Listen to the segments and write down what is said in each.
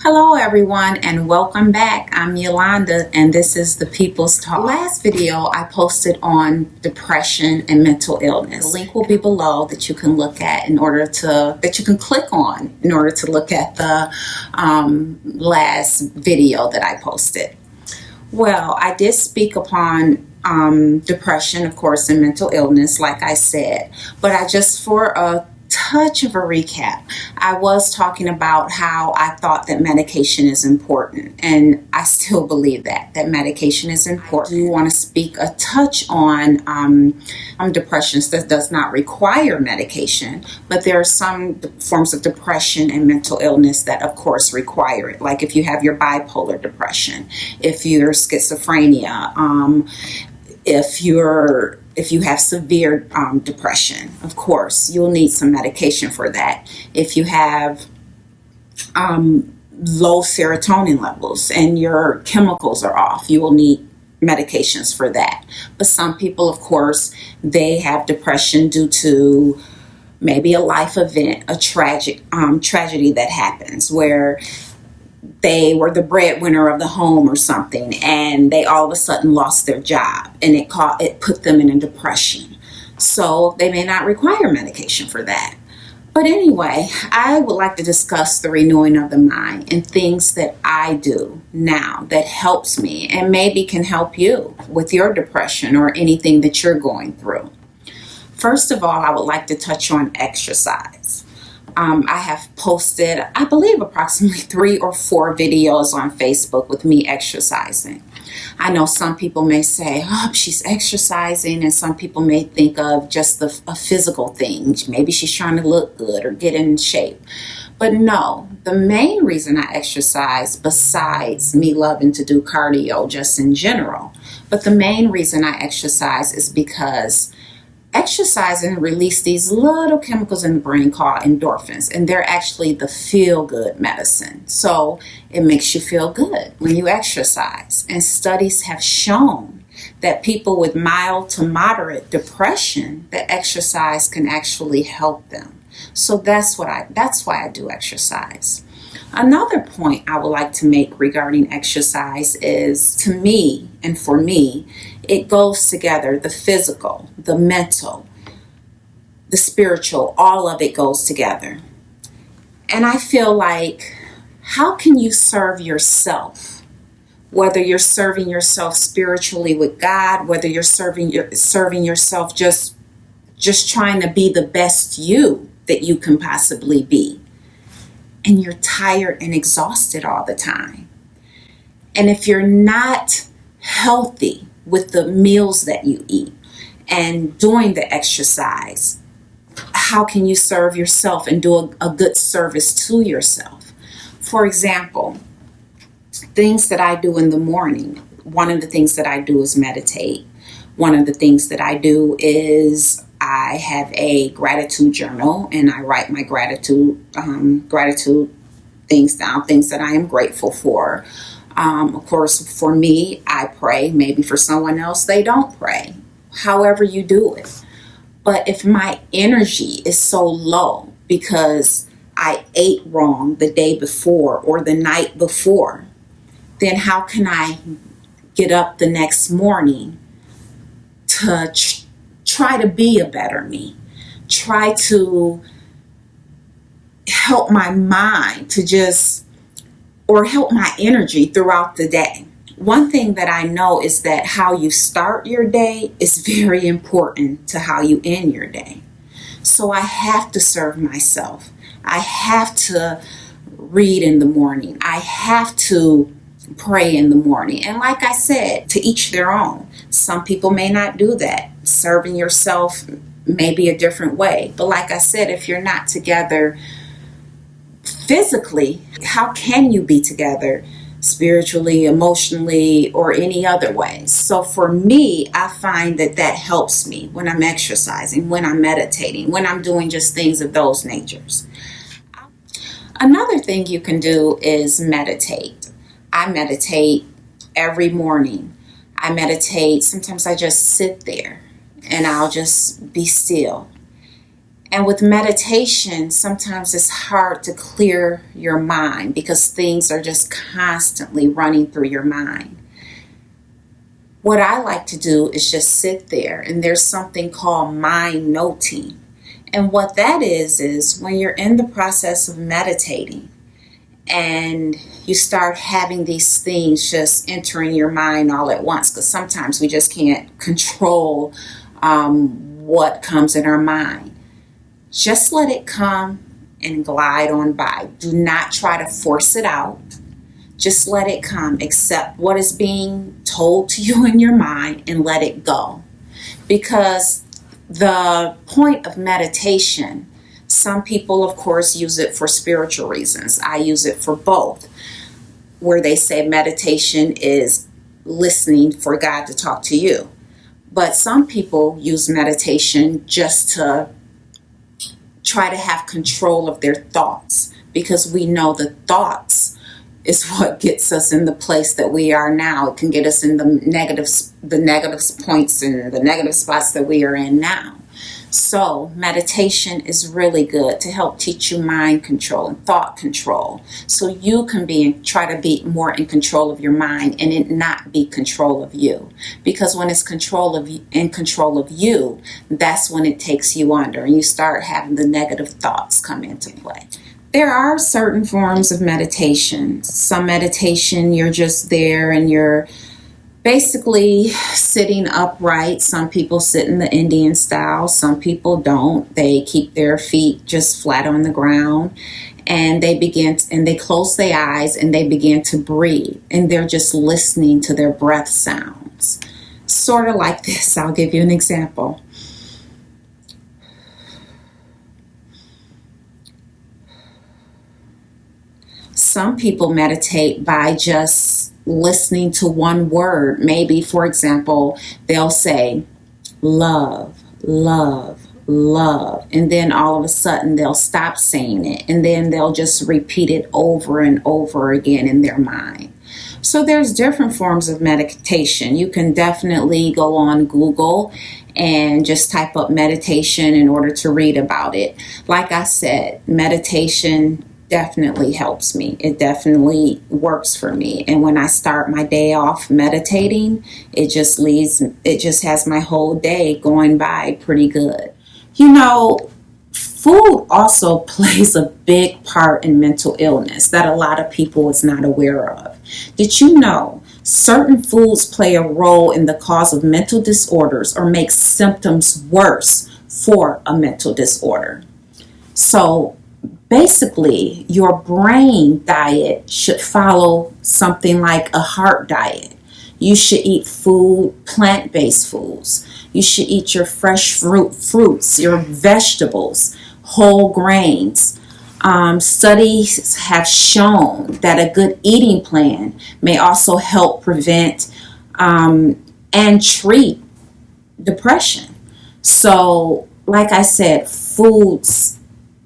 Hello everyone and welcome back. I'm Yolanda and this is the People's Talk. Last video I posted on depression and mental illness. The link will be below that you can look at that you can click on in order to look at the last video that I posted. Well, I did speak upon depression, of course, and mental illness, like I said, but for a touch of a recap, I was talking about how I thought that medication is important, and I still believe that medication is important. I do want to speak a touch on depression that does not require medication, but there are some forms of depression and mental illness that of course require it, like if you have your bipolar depression, if you're schizophrenia, if you have severe depression, of course, you'll need some medication for that. If you have low serotonin levels and your chemicals are off, you will need medications for that. But some people, of course, they have depression due to maybe a life event, a tragedy that happens where they were the breadwinner of the home or something, and they all of a sudden lost their job, and it put them in a depression. So they may not require medication for that. But anyway, I would like to discuss the renewing of the mind and things that I do now that helps me and maybe can help you with your depression or anything that you're going through. First of all, I would like to touch on exercise. I have posted, I believe, approximately 3 or 4 videos on Facebook with me exercising. I know some people may say, oh, she's exercising, and some people may think of just a physical thing. Maybe she's trying to look good or get in shape. But no, the main reason I exercise, besides me loving to do cardio just in general, but the main reason I exercise is because exercising release these little chemicals in the brain called endorphins, and they're actually the feel-good medicine. So it makes you feel good when you exercise. And studies have shown that people with mild to moderate depression, that exercise can actually help them. So that's why I do exercise. Another point I would like to make regarding exercise is, to me and for me, it goes together. The physical, the mental, the spiritual, all of it goes together. And I feel like, how can you serve yourself? Whether you're serving yourself spiritually with God, whether you're serving yourself just trying to be the best you that you can possibly be, and you're tired and exhausted all the time. And if you're not healthy with the meals that you eat and doing the exercise, how can you serve yourself and do a good service to yourself? For example, things that I do in the morning, one of the things that I do is meditate. One of the things that I do is I have a gratitude journal, and I write my gratitude things down, things that I am grateful for. Of course, for me, I pray. Maybe for someone else, they don't pray. However you do it. But if my energy is so low because I ate wrong the day before or the night before, then how can I get up the next morning to try to be a better me? Try to help my mind or help my energy throughout the day. One thing that I know is that how you start your day is very important to how you end your day. So I have to serve myself. I have to read in the morning. I have to pray in the morning. And like I said, to each their own. Some people may not do that. Serving yourself may be a different way. But like I said, if you're not together physically, how can you be together spiritually, emotionally, or any other way? So for me, I find that helps me when I'm exercising, when I'm meditating, when I'm doing just things of those natures. Another thing you can do is meditate. I meditate every morning. I meditate. Sometimes I just sit there and I'll just be still. And with meditation, sometimes it's hard to clear your mind because things are just constantly running through your mind. What I like to do is just sit there, and there's something called mind noting. And what that is when you're in the process of meditating and you start having these things just entering your mind all at once, because sometimes we just can't control what comes in our mind. Just let it come and glide on by. Do not try to force it out. Just let it come. Accept what is being told to you in your mind and let it go. Because the point of meditation, some people, of course, use it for spiritual reasons. I use it for both, where they say meditation is listening for God to talk to you. But some people use meditation just to try to have control of their thoughts, because we know the thoughts is what gets us in the place that we are now. It can get us in the negative points and the negative spots that we are in now. So meditation is really good to help teach you mind control and thought control, so you can try to be more in control of your mind and it not be control of you. Because when it's in control of you, that's when it takes you under and you start having the negative thoughts come into play. There are certain forms of meditation. Some meditation, you're just there and you're basically sitting upright. Some people sit in the Indian style. Some people don't. They keep their feet just flat on the ground, and they close their eyes and they begin to breathe, and they're just listening to their breath sounds. Sort of like this. I'll give you an example. Some people meditate by just listening to one word. Maybe, for example, they'll say love, love, love, and then all of a sudden they'll stop saying it, and then they'll just repeat it over and over again in their mind. So there's different forms of meditation. You can definitely go on Google and just type up meditation in order to read about it. Like I said, meditation definitely helps me. It definitely works for me. And when I start my day off meditating, it just has my whole day going by pretty good. You know, food also plays a big part in mental illness that a lot of people is not aware of. Did you know certain foods play a role in the cause of mental disorders or make symptoms worse for a mental disorder? So basically, your brain diet should follow something like a heart diet. You should eat plant-based foods. You should eat your fresh fruits, your vegetables, whole grains. Studies have shown that a good eating plan may also help prevent and treat depression. So, like I said,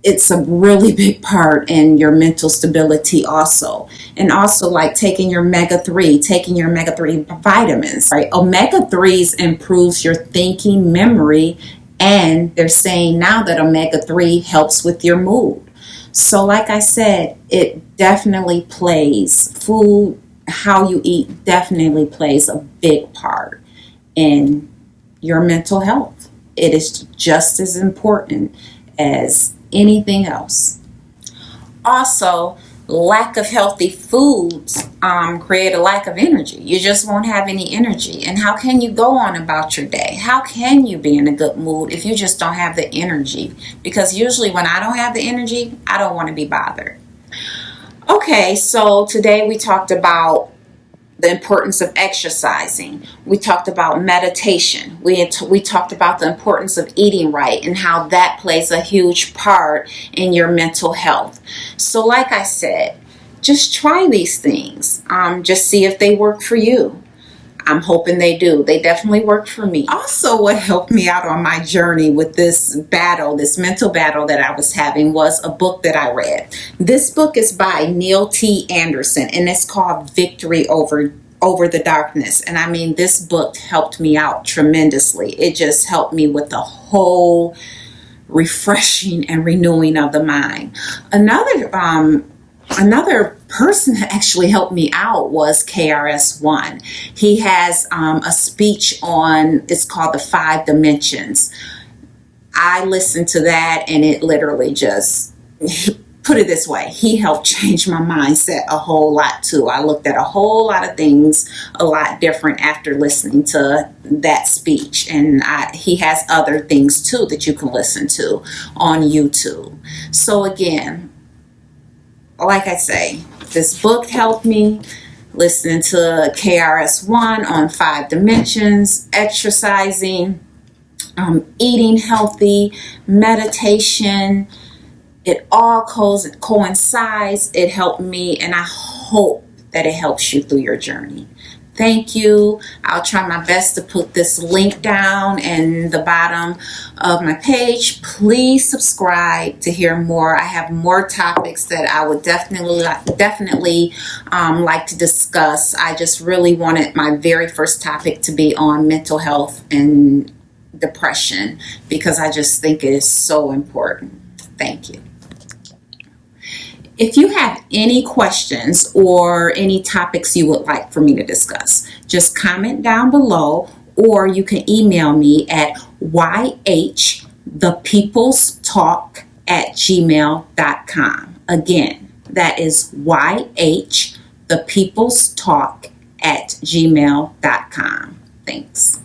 it's a really big part in your mental stability also. And also like taking your omega-3 vitamins, right? Omega-3s improves your thinking, memory, and they're saying now that omega-3 helps with your mood. So like I said, it definitely how you eat definitely plays a big part in your mental health. It is just as important as anything else. Also, lack of healthy foods create a lack of energy. You just won't have any energy. And how can you go on about your day? How can you be in a good mood if you just don't have the energy? Because usually when I don't have the energy, I don't want to be bothered. Okay, so today we talked about the importance of exercising. We talked about meditation. We talked about the importance of eating right and how that plays a huge part in your mental health. So like I said, just try these things. Just see if they work for you. I'm hoping they do. They definitely work for me. Also, what helped me out on my journey with this mental battle that I was having, was a book that I read. This book is by Neil T. Anderson, and it's called Victory Over the Darkness. And I mean, this book helped me out tremendously. It just helped me with the whole refreshing and renewing of the mind. Another person that actually helped me out was KRS-One. He has a speech on, it's called the 5 Dimensions. I listened to that and it literally just, put it this way, he helped change my mindset a whole lot too. I looked at a whole lot of things a lot different after listening to that speech. And he has other things too that you can listen to on YouTube. So again, like I say, this book helped me. Listening to KRS-One on 5 Dimensions, exercising, eating healthy, meditation, it all coincides. It helped me, and I hope that it helps you through your journey. Thank you. I'll try my best to put this link down in the bottom of my page. Please subscribe to hear more. I have more topics that I would definitely like to discuss. I just really wanted my very first topic to be on mental health and depression because I just think it is so important. Thank you. If you have any questions or any topics you would like for me to discuss, just comment down below, or you can email me at yhthepeoplestalk@gmail.com. Again, that is yhthepeoplestalk@gmail.com. Thanks.